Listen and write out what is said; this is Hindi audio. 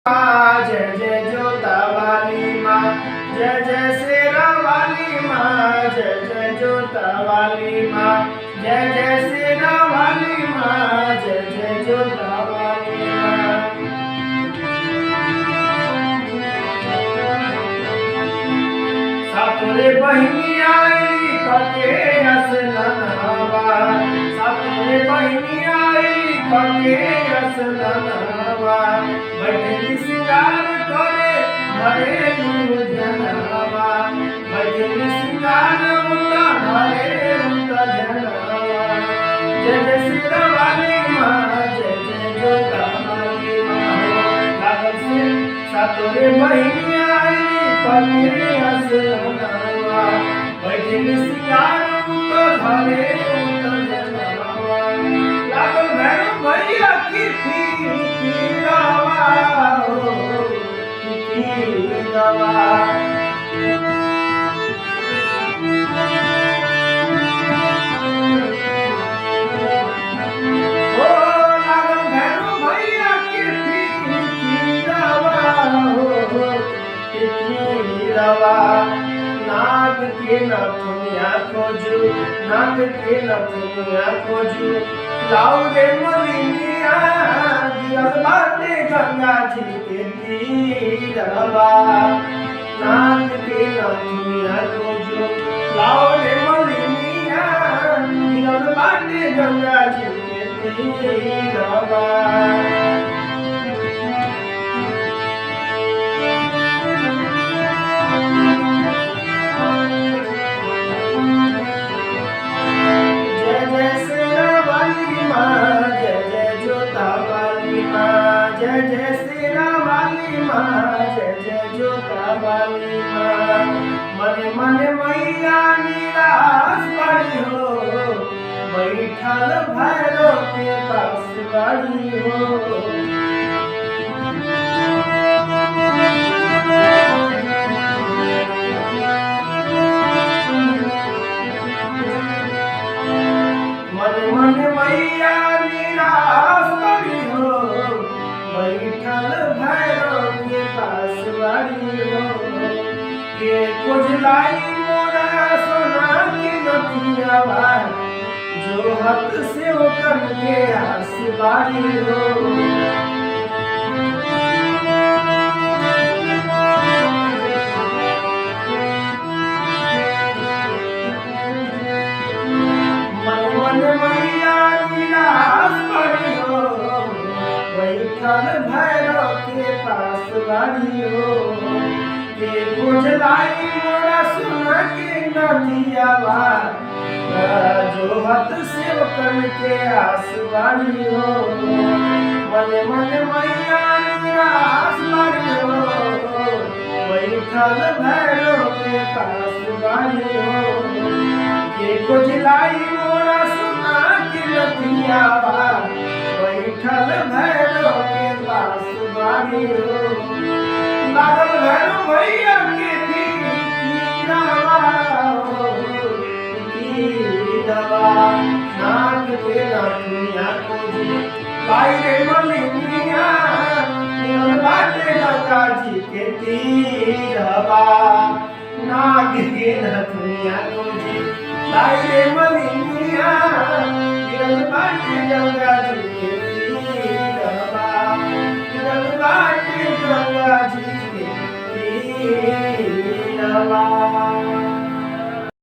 जय जय जोता वाली माँ, जय जय शेरा वाली माँ, जय जय जोता वाली माँ, जय जय शेरा वाली माँ, जय जय जोता वाली माँ। सातोरे बहिनी आईली कके असलनवा, सातोरे बहिनी आईली कके असलनवा, बैठली सिंगार करे घरेलू जनवा, बैठली सिंगार उता घरे उता जनवा। जय जय शेरा वाली माँ, जय जय जोता वाली माँ, लागल से सातोरे बहिनी आईली कके असलनवा, बैठली सिंगार उता घरे उता जनवा। लागल भैरव भैया की रवा हो, की रवा। नाग के नथुनिया खोजू, नाग के नथुनिया खोजू, लाऊ रे मलिनिया गिरल बाटे गंगा जी के तीरवा। नाग के नथुनिया खोजू, लाऊ रे मलिनिया गिरल बाटे गंगा जी के तीरवा। जय जय शेरा वाली माँ, जय जय जोता वाली माँ। मने मने मैया निराश बड़ी हो, बैठल भैरव के पास बड़ी हो। मने मने मैया निराश बड़ी हो, बैठल भैरव के पास बड़ी हो। के कुजलाई मोरा सोना की नथियावा, जो हत से उतर के आस बारी हो। मन मन मैया निराश बड़ी हो, बैठल भैरव के पास बारी हो। के कुजलाई मोरा सोना के नथियावा, जो हत से उतर के आस बारी हो। मन मन मैया निराश बड़ी हो, बैठल भैरव के पास बारी हो। के कुजलाई मोरा सोना के नथियावा, बैठल भैरव के पास बारी हो। लागल भैरव भैया के तीरवा हो, तीरवा। नाग के नथुनिया खोजी, लाई रे मलिनिया गिरल बाटे गंगा जी के तीरवा। नाग के नथुनिया खोजी, लाई रे मलिनिया गिरल बाटे गंगा जी के तीरवा, गिरल बाटे गंगा जी के तीरवा।